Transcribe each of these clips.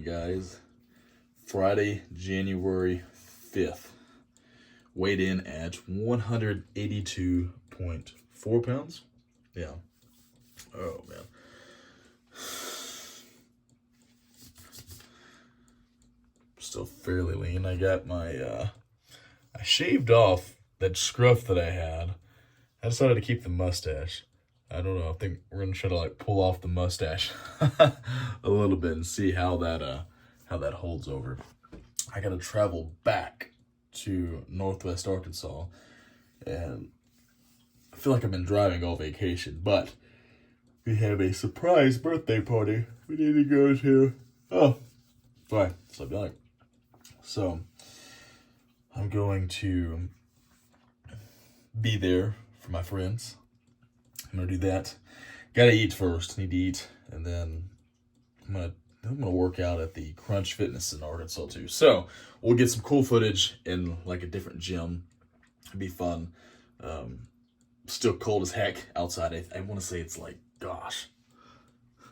guys. Friday, January 5th. Weighed in at 182.4 pounds. Yeah. Oh, man. Still fairly lean. I got my, I shaved off that scruff that I had. I decided to keep the mustache. I don't know. I think we're gonna try to like pull off the mustache a little bit and see how that holds over. I gotta travel back to Northwest Arkansas, and I feel like I've been driving all vacation, but we have a surprise birthday party we need to go to. Oh, fine. So I'm going to be there for my friends. I'm gonna do that. Gotta eat first. Need to eat, and then I'm gonna work out at the Crunch Fitness in Arkansas too. So we'll get some cool footage in like a different gym. It'd be fun. Still cold as heck outside. I want to say it's like, gosh,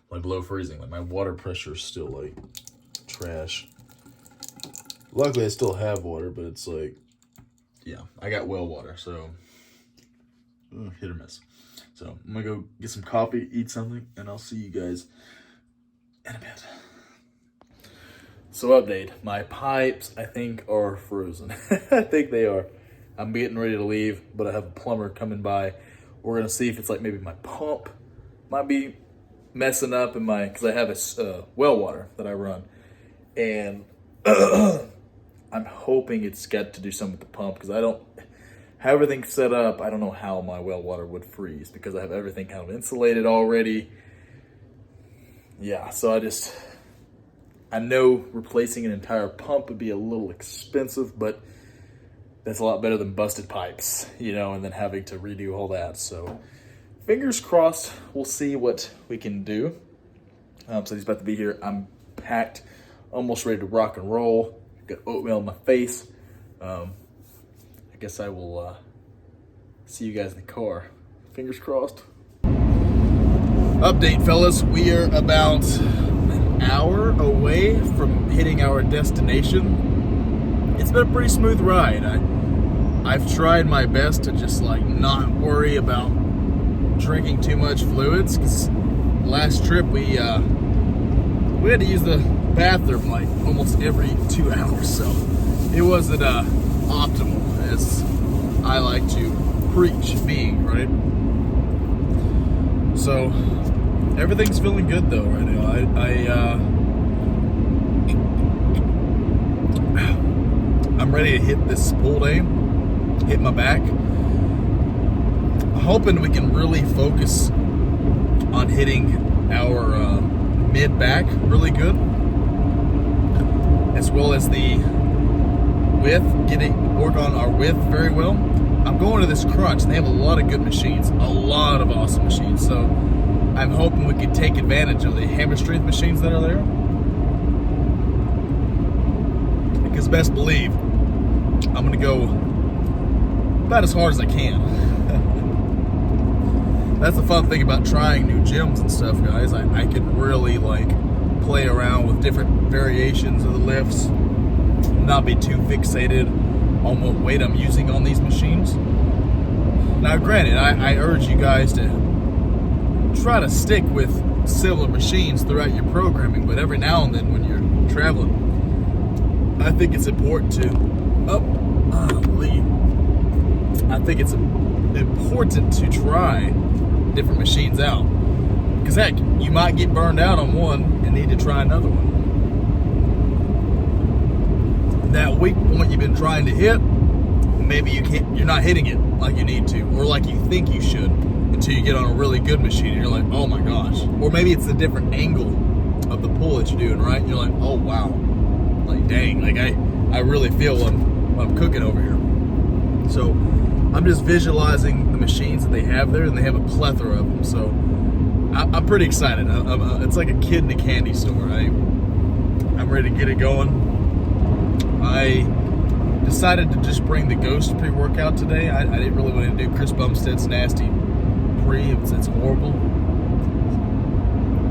like below freezing. Like my water pressure is still like trash. Luckily, I still have water, but it's like, yeah, I got well water, so hit or miss. So I'm gonna go get some coffee, eat something, and I'll see you guys in a bit. So update, my pipes I think are frozen. I think they are. I'm getting ready to leave, but I have a plumber coming by. We're gonna see if it's like maybe my pump might be messing up in my, because I have a well water that I run, and I'm hoping it's got to do something with the pump, because I don't have everything set up. I don't know how my well water would freeze because I have everything kind of insulated already. Yeah, so I know replacing an entire pump would be a little expensive, but that's a lot better than busted pipes, and then having to redo all that. So fingers crossed, we'll see what we can do. So he's about to be here. I'm packed, almost ready to rock and roll. Got oatmeal in my face. I guess I will see you guys in the car. Fingers crossed. Update, fellas. We are about an hour away from hitting our destination. It's been a pretty smooth ride. I've tried my best to just like not worry about drinking too much fluids, because last trip we had to use the bathroom like almost every 2 hours, so it wasn't optimal, as I like to preach being, right? So everything's feeling good though right now. I'm ready to hit this pull day, hit my back. I'm hoping we can really focus on hitting our mid back really good, as well as the width, work on our width very well. I'm going to this Crunch, and they have a lot of good machines, a lot of awesome machines. So I'm hoping we can take advantage of the hammer strength machines that are there. Because best believe, I'm gonna go about as hard as I can. That's the fun thing about trying new gyms and stuff, guys. I can really like play around with different variations of the lifts, not be too fixated on what weight I'm using on these machines. Now granted, I urge you guys to try to stick with similar machines throughout your programming, but every now and then when you're traveling, I think it's important to try different machines out. Because heck, you might get burned out on one and need to try another one. That weak point you've been trying to hit, maybe you're not hitting it like you need to, or like you think you should, until you get on a really good machine and you're like, oh my gosh. Or maybe it's a different angle of the pull that you're doing, right? And you're like, oh wow. Like dang, like I really feel what I'm cooking over here. So I'm just visualizing the machines that they have there, and they have a plethora of them. So I'm pretty excited. It's like a kid in a candy store. I'm ready to get it going. I decided to just bring the Ghost pre-workout today. I didn't really want to do Chris Bumstead's nasty pre. It's horrible.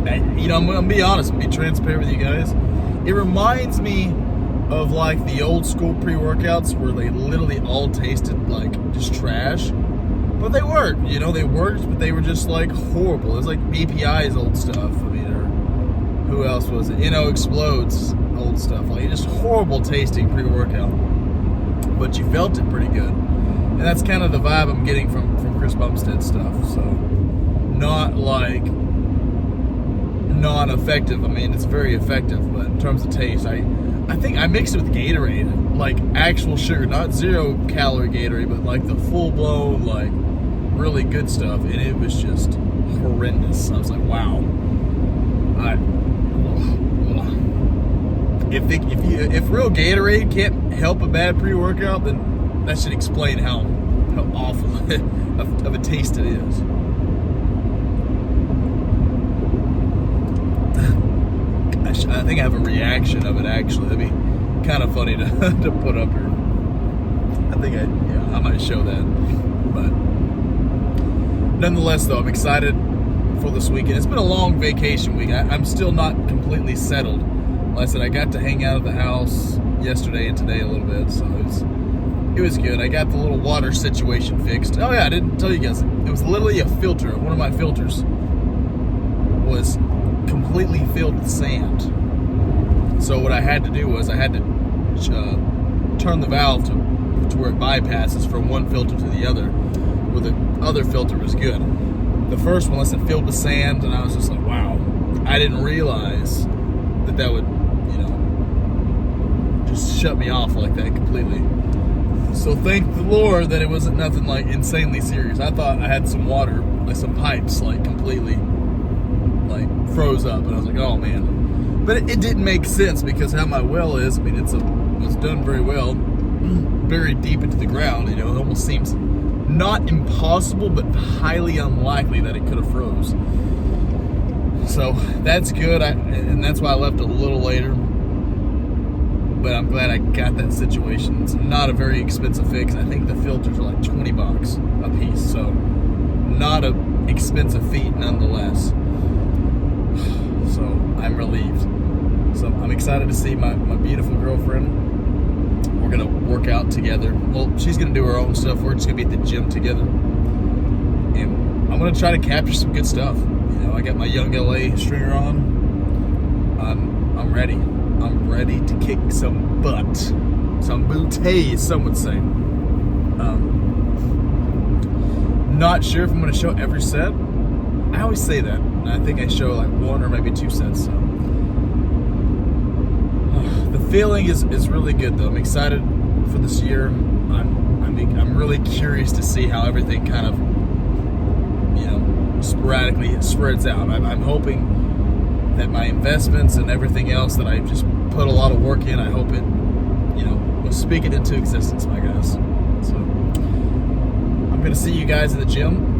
I'm going to be honest and be transparent with you guys. it reminds me of like the old school pre-workouts where they literally all tasted like just trash. But they worked, you know, they worked, but they were just like horrible. It was like BPI's old stuff. I mean, or who else was it? Explodes old stuff. Like just horrible tasting pre-workout. But you felt it pretty good. And that's kind of the vibe I'm getting from Chris Bumstead stuff. So not like non-effective. I mean, it's very effective, but in terms of taste, I think I mixed it with Gatorade, like actual sugar, not 0 calorie Gatorade, but like the full-blown, like really good stuff, and it was just horrendous. I was like, wow. If real Gatorade can't help a bad pre-workout, then that should explain how awful of a taste it is. I think I have a reaction of it, actually. That'd be kind of funny to put up here. I think I might show that. But nonetheless, though, I'm excited for this weekend. It's been a long vacation week. I'm still not completely settled. Like I said, I got to hang out at the house yesterday and today a little bit, so it was good. I got the little water situation fixed. Oh yeah, I didn't tell you guys. It was literally a filter. One of my filters was completely filled with sand. So what I had to do was I had to turn the valve to where it bypasses from one filter to the other, where the other filter was good. The first one, listen, filled with sand, and I was just like, wow. I didn't realize that would, just shut me off like that completely. So thank the Lord that it wasn't nothing like insanely serious. I thought I had some water, like some pipes, like completely like froze up, and I was like, oh man. But it didn't make sense because how my well is, I mean, it's done very well, buried deep into the ground. It almost seems not impossible, but highly unlikely that it could have froze. So that's good, and that's why I left a little later. But I'm glad I got that situation. It's not a very expensive fix. I think the filters are like $20 a piece, so not a expensive feat nonetheless. So I'm relieved. So I'm excited to see my beautiful girlfriend. We're gonna work out together. Well, she's gonna do her own stuff. We're just gonna be at the gym together, and I'm gonna try to capture some good stuff. I got my Young LA stringer on. I'm ready. I'm ready to kick some butt, some booty, some would say. Not sure if I'm gonna show every set. I always say that. I think I show like 1 or maybe 2 sets. So the feeling is really good though. I'm excited for this year. I'm really curious to see how everything kind of sporadically spreads out. I'm hoping that my investments and everything else that I've just put a lot of work in, I hope it will speak it into existence, my guys. So I'm gonna see you guys in the gym.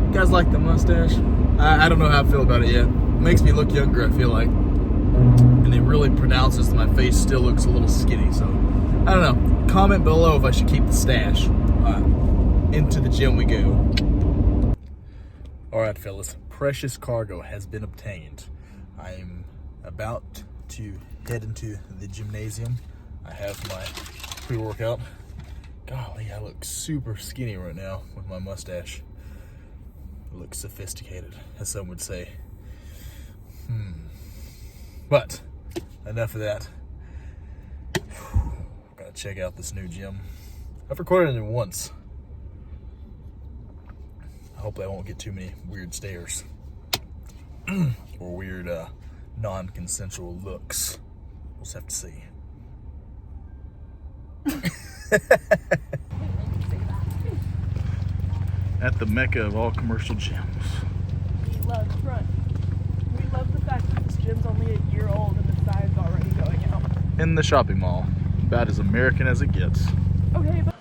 You guys like the mustache? I don't know how I feel about it yet. It makes me look younger, I feel like. And it really pronounces that my face still looks a little skinny. So, I don't know. Comment below if I should keep the stash. Into the gym we go. Alright, fellas. Precious cargo has been obtained. I'm about to head into the gymnasium. I have my pre-workout. Golly, I look super skinny right now with my mustache. I look sophisticated, as some would say. But enough of that. Gotta check out this new gym. I've recorded it once. I hope I won't get too many weird stares or weird non-consensual looks. We'll just have to see. At the mecca of all commercial gyms. We love front. We love the fact that this gym's only a year old and the sign's already going out. In the shopping mall. About as American as it gets. Okay, but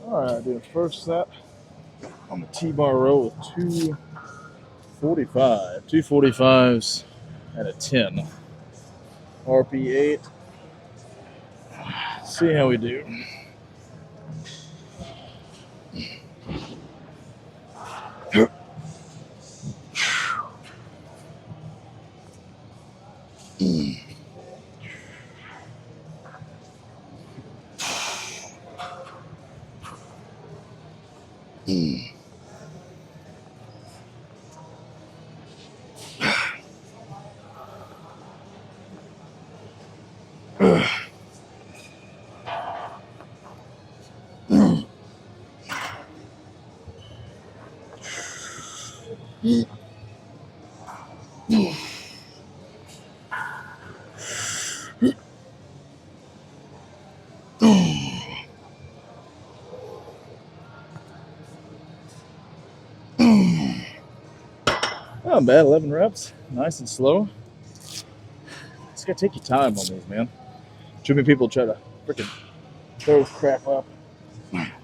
alright, do the first set on the T-bar row with 245s and a 10. RP8. See how we do. Not bad, 11 reps. Nice and slow. Just gotta take your time on these, man. Too many people try to freaking throw crap up.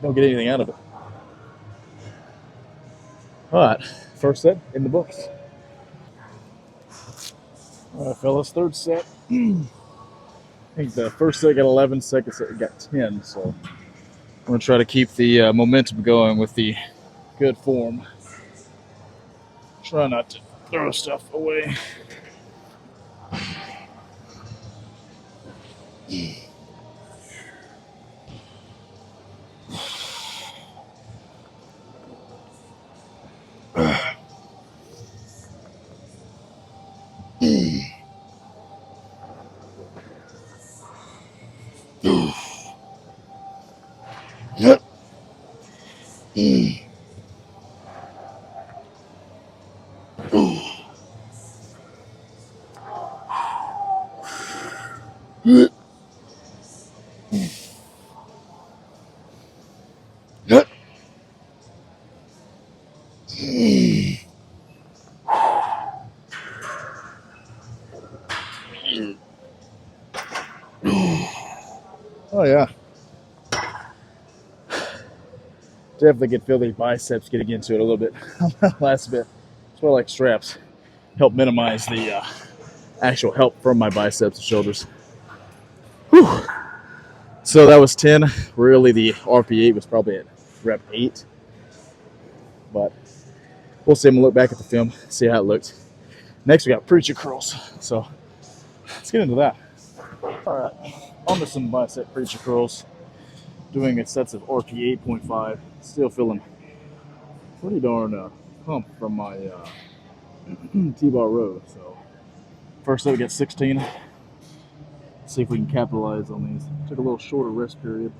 Don't get anything out of it. All right, first set in the books. All right, fellas, third set. I think the first set got 11, second set got 10. So we're gonna try to keep the momentum going with the good form. Try not to throw stuff away. Oh yeah, definitely can feel the biceps getting into it a little bit. Last bit. That's why I like straps. Help minimize the actual help from my biceps and shoulders. Whew. So that was 10. Really, the RP8 was probably at rep 8. But we'll see. I'm going to look back at the film, see how it looked. Next, we got preacher curls. So let's get into that. All right. On to some bicep preacher curls. Doing sets of RP 8.5. Still feeling pretty darn pumped from my T-bar row. So first up, we got 16. See if we can capitalize on these. Took a little shorter rest period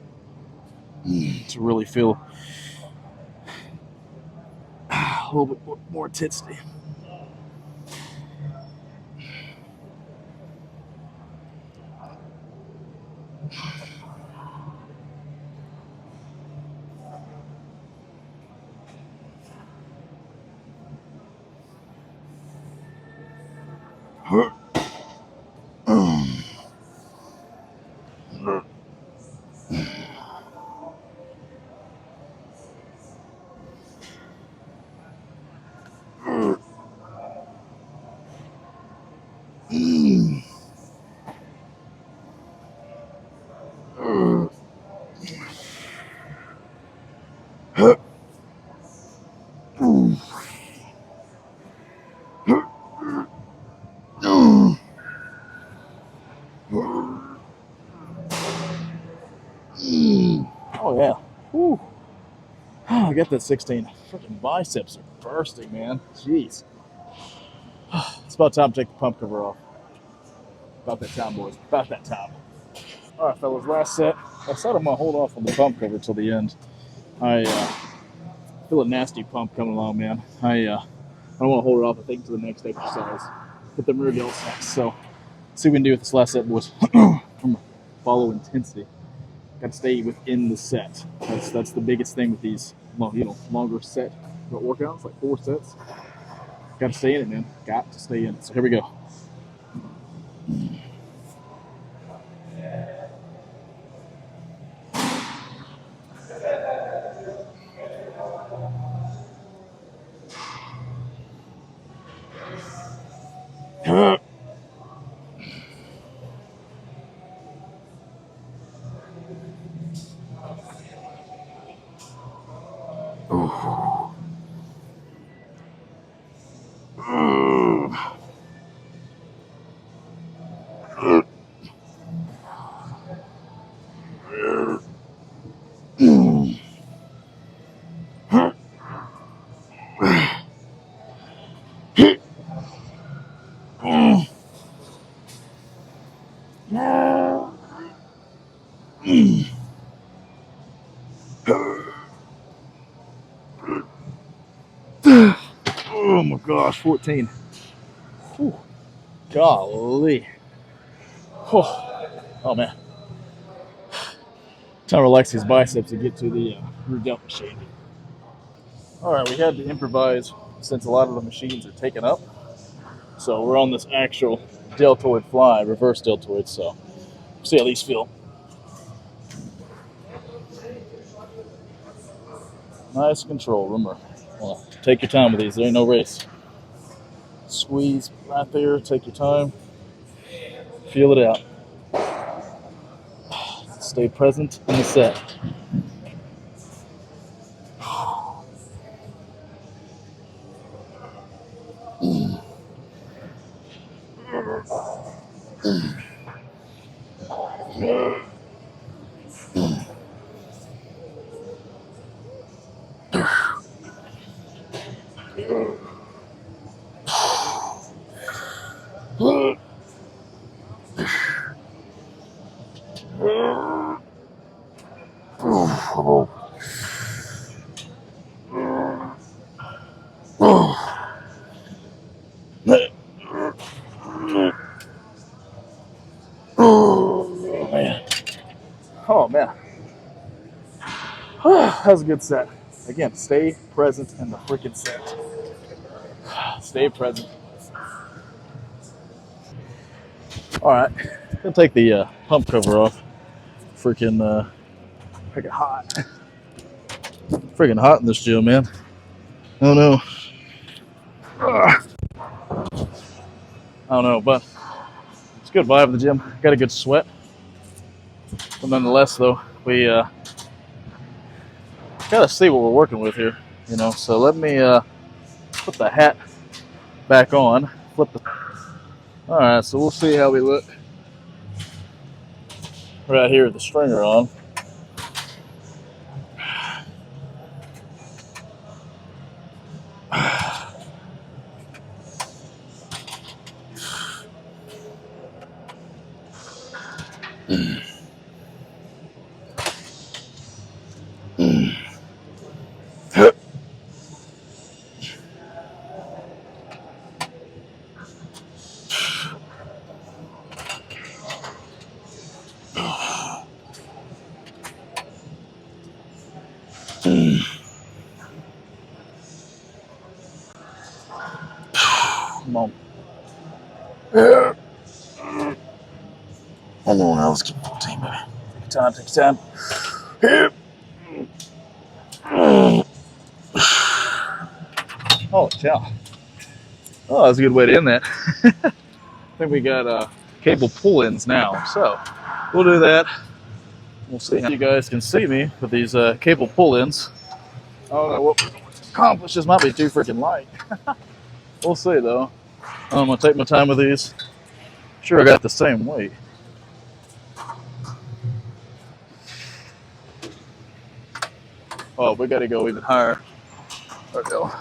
to really feel a little bit more intensity. Oh yeah. Whew. I got that 16. Freaking biceps are bursting, man. Jeez. It's about time to take the pump cover off. About that time, boys. About that time. All right, fellas. Last set. I said I'm gonna hold off on the pump cover till the end. I feel a nasty pump coming along, man. I don't want to hold it off. I think to the next exercise. Hit them rear delts next. So see what we can do with this last set, boys. From follow intensity. Got to stay within the set. That's the biggest thing with these, longer set workouts, like 4 sets. Got to stay in it, man. Got to stay in it. So here we go. gosh, 14. Whew. Golly. Oh man. Time to relax these biceps and get to the rear delt machine. All right, we had to improvise since a lot of the machines are taken up. So we're on this actual deltoid fly, reverse deltoid. So see how these feel. Nice control. Remember, well, take your time with these. There ain't no race. Squeeze right there. Take your time. Feel it out. Stay present in the set. Oh man. That was a good set. Again, stay present in the freaking set. Stay present. All right, gonna take the pump cover off. Freaking hot. Freaking hot in this gym, man. Oh no. I don't know, but it's a good vibe of the gym. Got a good sweat. But nonetheless, though, we gotta see what we're working with here, you know. So let me put the hat back on. Flip the. All right, so we'll see how we look right here with the stringer on. Come on. Hold on, now let's get 14, baby. Take your time, take your time. Holy cow. Oh, that's a good way to end that. I think we got cable pull-ins now. So we'll do that. We'll see how you guys can see me with these cable pull-ins. I don't know what we're going to accomplish. This might be too freaking light. We'll see, though. I'm going to take my time with these. Sure, I got the same weight. Oh, we got to go even higher. There we go.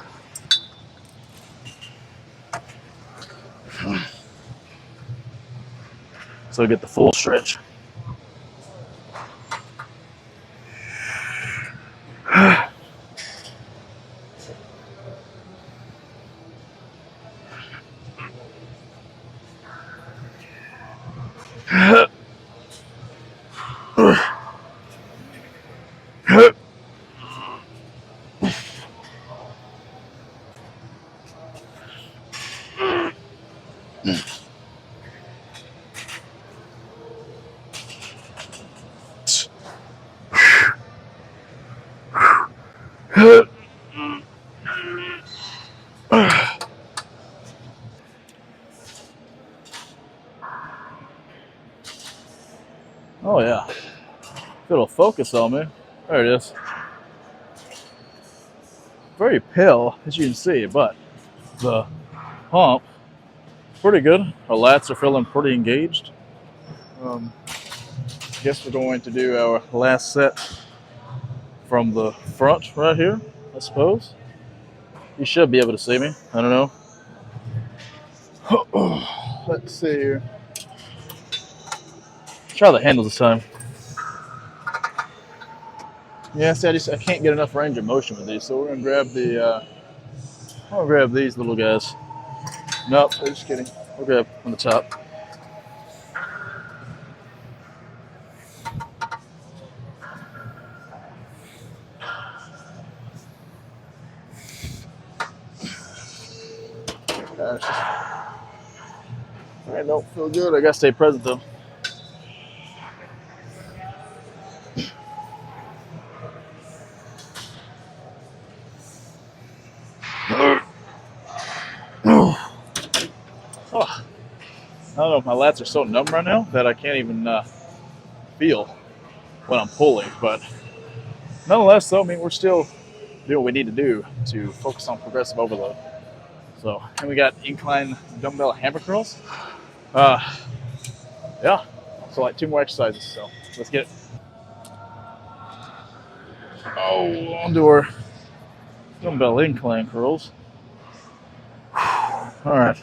So get the full stretch. Oh yeah, it'll focus on me. There it is. Very pale, as you can see, but the pump, pretty good. Our lats are feeling pretty engaged. Guess we're going to do our last set from the front right here, I suppose. You should be able to see me. I don't know. Let's see here. Try the handles this time. Yeah, see, I can't get enough range of motion with these, so we're gonna grab the I'll grab these little guys. Nope, just kidding. We'll grab on the top. Gosh. I don't feel good. I gotta stay present though. Oh, I don't know. My lats are so numb right now that I can't even feel when I'm pulling. But nonetheless, though, I mean, we're still doing what we need to do to focus on progressive overload. So, and we got incline dumbbell hammer curls. Yeah. So like 2 more exercises. So let's get it. Oh, onto our dumbbell incline curls. All right.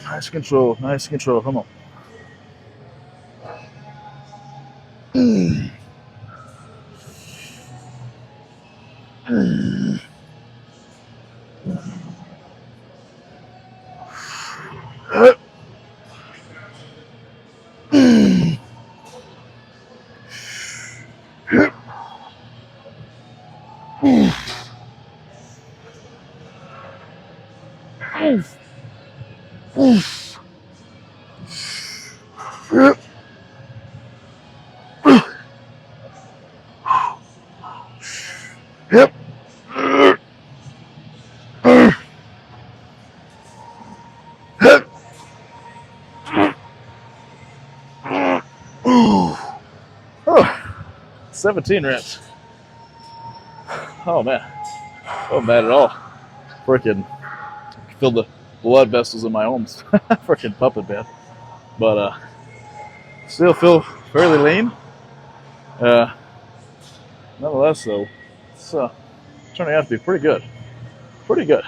Nice control. Nice control. Come on. Yep. Oh, 17 reps. Oh man, not bad at all. Freaking filled the blood vessels in my arms. Freaking puppet bed. But still feel fairly lean. Nonetheless, though, it's turning out to be pretty good. Pretty good.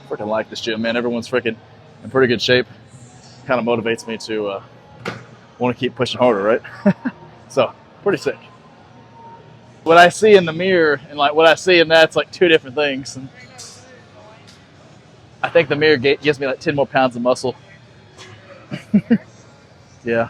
Freaking like this gym, man. Everyone's freaking in pretty good shape. Kind of motivates me to want to keep pushing harder, right? So, pretty sick. What I see in the mirror and like what I see in that's like 2 different things. And I think the mirror gives me like 10 more pounds of muscle. Yeah.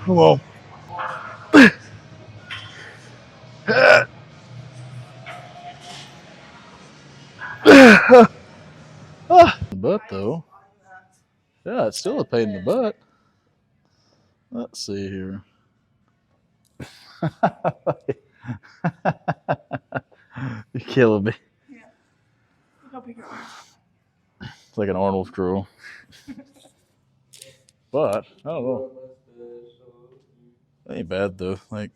Come on. The butt though. Yeah, it's still a pain in the butt. Let's see here. You're killing me. Yeah. Look how big your arms are. It's like an Arnold curl. But I don't know. That ain't bad though. Like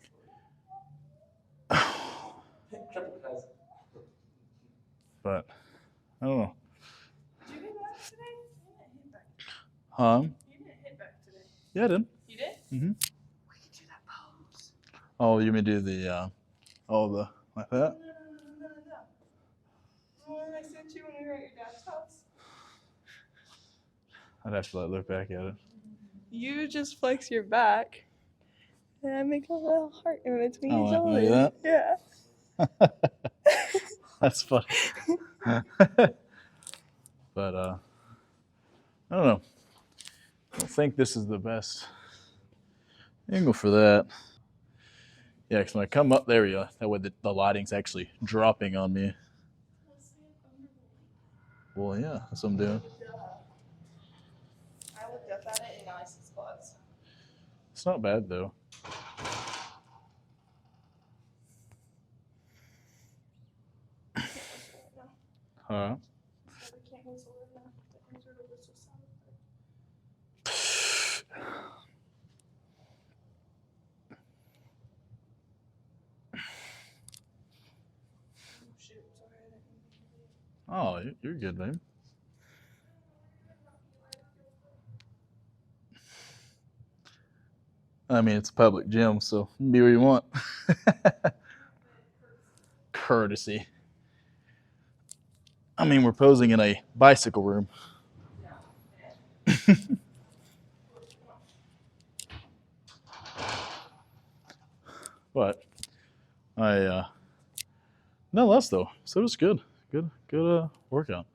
but I don't know. Did you hit back today? You didn't hit back. Huh? You didn't hit back today. Yeah, I did. You did? Mm-hmm. We can do that pose. Oh, you mean do the the like that? No. When I sent you when we were at your dad's house. I'd have to like look back at it. You just flex your back. And I make a little heart in between your Like shoulders. that? Yeah. That's funny. But I don't know. I don't think this is the best angle for that. Yeah, because when I come up, there we go. That way the lighting's actually dropping on me. Well, yeah, that's what I'm doing. I looked up at it and now I see spots. It's not bad though. Huh? We can't whistle right now. The insert a whistle sound effect. Oh shoot, sorry, I didn't mean to do Oh, you're good, babe. I mean, it's a public gym, so you can be where you want. Courtesy. I mean, we're posing in a bicycle room. But nonetheless though, so it was good. Good workout.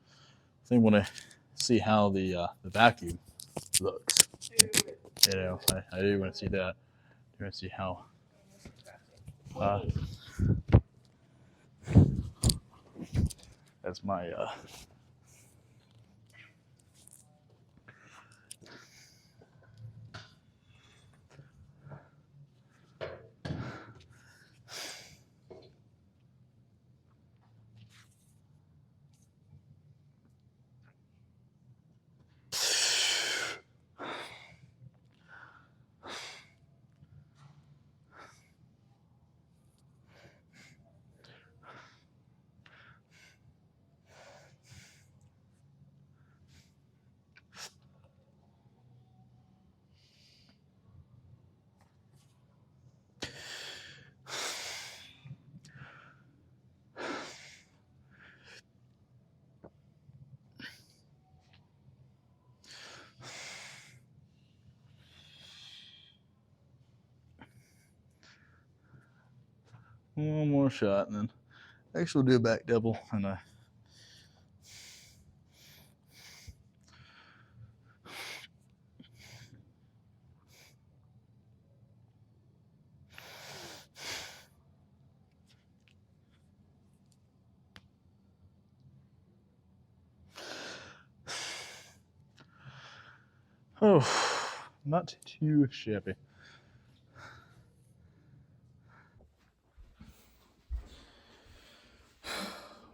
I think I want to see how the vacuum looks. You know, I do want to see that. I want to see how that's my one more shot, and then actually do a back double, and oh, not too shabby.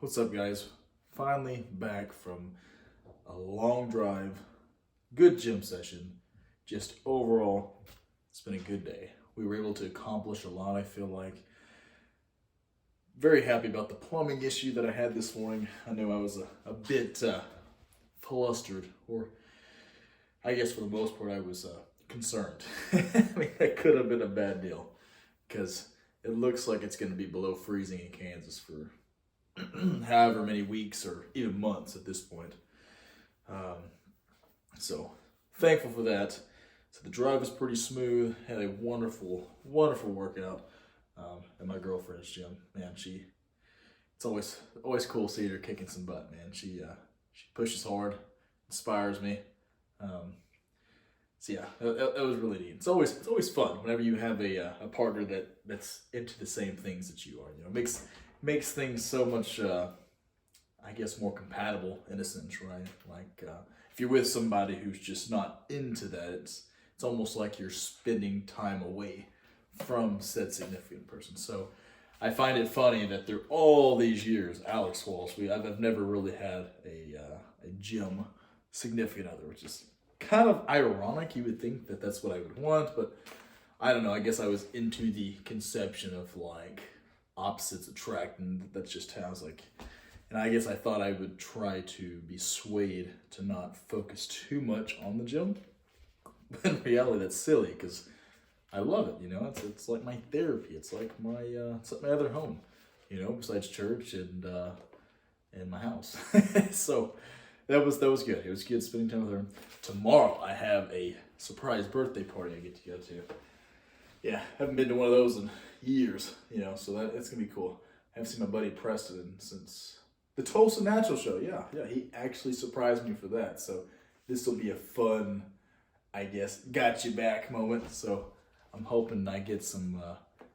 What's up, guys? Finally back from a long drive, good gym session. Just overall, it's been a good day. We were able to accomplish a lot, I feel like. Very happy about the plumbing issue that I had this morning. I know I was a bit flustered, or I guess for the most part I was concerned. I mean, that could have been a bad deal, because it looks like it's going to be below freezing in Kansas for however many weeks or even months at this point. So thankful for that. So the drive was pretty smooth. Had a wonderful workout at my girlfriend's gym. Man, it's always cool seeing her kicking some butt. Man, she pushes hard, inspires me. So yeah, that was really neat. It's always fun whenever you have a partner that's into the same things that you are. You know, makes things so much, I guess, more compatible in a sense, right? Like if you're with somebody who's just not into that, it's almost like you're spending time away from said significant person. So I find it funny that through all these years, Alex Walsh, I've never really had a gym significant other, which is kind of ironic. You would think that that's what I would want, but I don't know. I guess I was into the conception of like opposites attract, and that's just how I was like. And I guess I thought I would try to be swayed to not focus too much on the gym. But in reality, that's silly because I love it. You know, it's like my therapy. It's like my other home. You know, besides church and my house. So that was good. It was good spending time with her. Tomorrow I have a surprise birthday party I get to go to. Yeah, haven't been to one of those in years. You know, so it's gonna be cool. I haven't seen my buddy Preston since the Tulsa Natural Show. Yeah, he actually surprised me for that. So this will be a fun, I guess, got you back moment. So I'm hoping I get some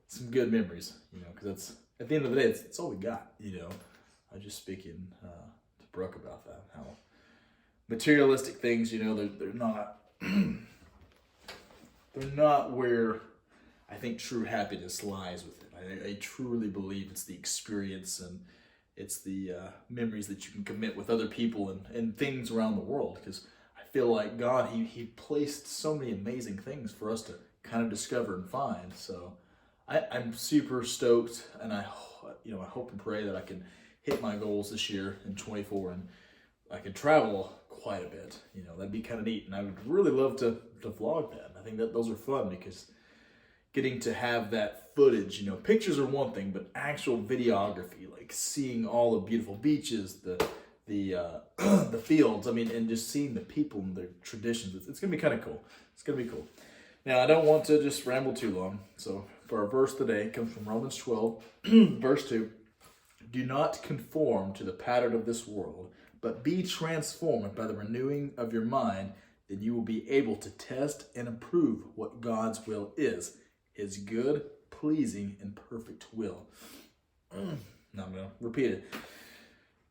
some good memories, because that's, at the end of the day, it's all we got, I was just speaking to Brooke about that, how materialistic things, they're not they're not where I think true happiness lies with it. I truly believe it's the experience, and it's the memories that you can commit with other people and things around the world, because I feel like God, he placed so many amazing things for us to kind of discover and find. So I'm super stoked, and I hope and pray that I can hit my goals this year in 24, and I can travel quite a bit. That'd be kind of neat, and I would really love to vlog that. I think that those are fun, because getting to have that footage, pictures are one thing, but actual videography, like seeing all the beautiful beaches, the the fields, and just seeing the people and their traditions, it's gonna be kind of cool. It's gonna be cool. Now, I don't want to just ramble too long, so for our verse today, it comes from Romans 12, verse 2. Do not conform to the pattern of this world, but be transformed by the renewing of your mind. Then you will be able to test and approve what God's will is, his good, pleasing, and perfect will. Now I'm going to repeat it.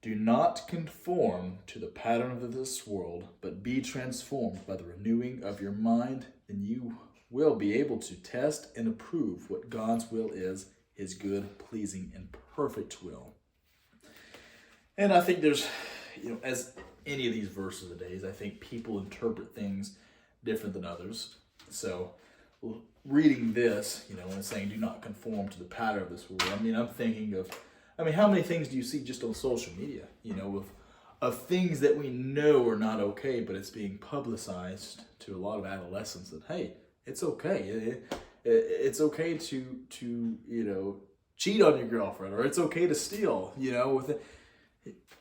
Do not conform to the pattern of this world, but be transformed by the renewing of your mind, and you will be able to test and approve what God's will is, his good, pleasing, and perfect will. And I think there's, as any of these verses of days, I think people interpret things different than others. So reading this, when it's saying do not conform to the pattern of this world, I'm thinking of, how many things do you see just on social media, of things that we know are not okay, but it's being publicized to a lot of adolescents that, hey, it's okay. It's okay to cheat on your girlfriend, or it's okay to steal, with it.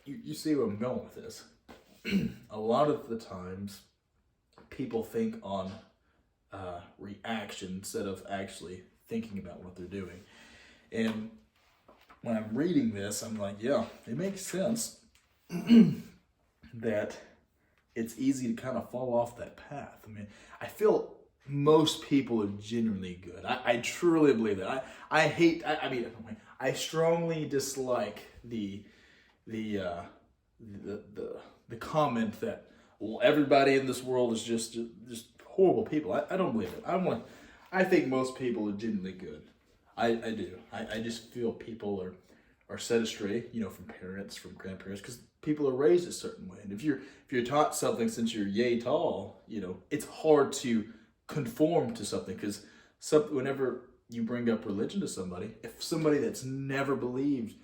You see where I'm going with this. A lot of the times, people think on reaction instead of actually thinking about what they're doing. And when I'm reading this, I'm like, yeah, it makes sense that it's easy to kind of fall off that path. I feel most people are genuinely good. I truly believe that. I strongly dislike the comment that, well, everybody in this world is just horrible people. I don't believe it. I think most people are genuinely good. I do. I just feel people are set astray, from parents, from grandparents, because people are raised a certain way. And if you're taught something since you're yay tall, it's hard to conform to something, because whenever you bring up religion to somebody, if somebody that's never believed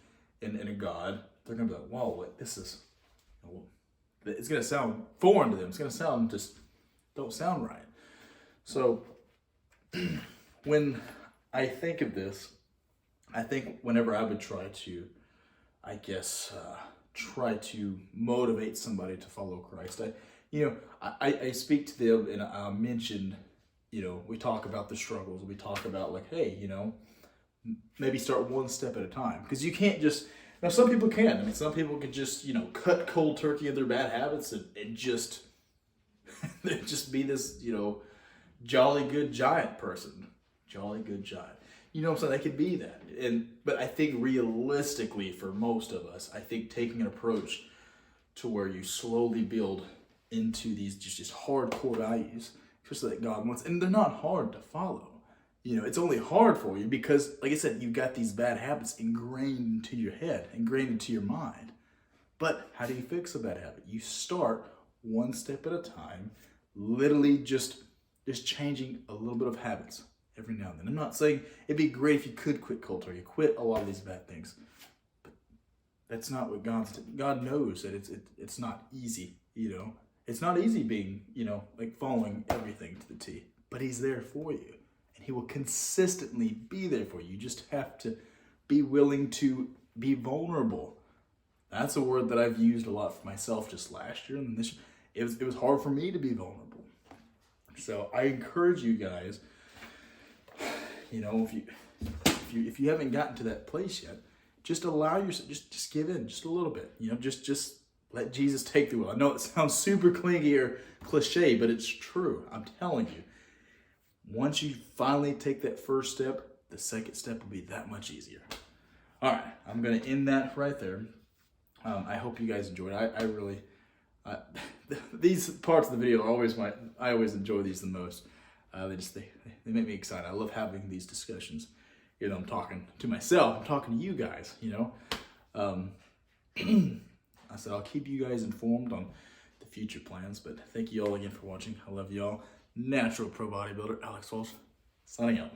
in a God, they're gonna be like, wow, what this is, it's gonna sound foreign to them. It's gonna sound don't sound right. So when I think of this, I think whenever I would try to, try to motivate somebody to follow Christ, I speak to them, and I mention, we talk about the struggles. We talk about like, hey, maybe start one step at a time, because you can't just. Now, some people can. Some people can just, cut cold turkey of their bad habits and just be this, jolly good giant person. Jolly good giant. You know what I'm saying? They could be that. But I think realistically, for most of us, I think taking an approach to where you slowly build into these just hardcore values, especially that God wants, and they're not hard to follow. It's only hard for you because, like I said, you've got these bad habits ingrained into your head, ingrained into your mind. But how do you fix a bad habit? You start one step at a time, literally just changing a little bit of habits every now and then. I'm not saying it'd be great if you could quit cold turkey, quit a lot of these bad things. But that's not what God knows that it's not easy, It's not easy being, like following everything to the T. But he's there for you. And he will consistently be there for you. You just have to be willing to be vulnerable. That's a word that I've used a lot for myself just last year. And this, it was hard for me to be vulnerable. So I encourage you guys, if you haven't gotten to that place yet, just allow yourself, just give in just a little bit. Just let Jesus take the wheel. I know it sounds super clingy or cliche, but it's true. I'm telling you. Once you finally take that first step, the second step will be that much easier. All right, I'm gonna end that right there. I hope you guys enjoyed it. I really, these parts of the video are always I always enjoy these the most. They make me excited. I love having these discussions. You know, I'm talking to myself, I'm talking to you guys, you know. I said I'll keep you guys informed on the future plans, but thank you all again for watching. I love y'all. Natural Pro Bodybuilder Alex Walsh, signing out.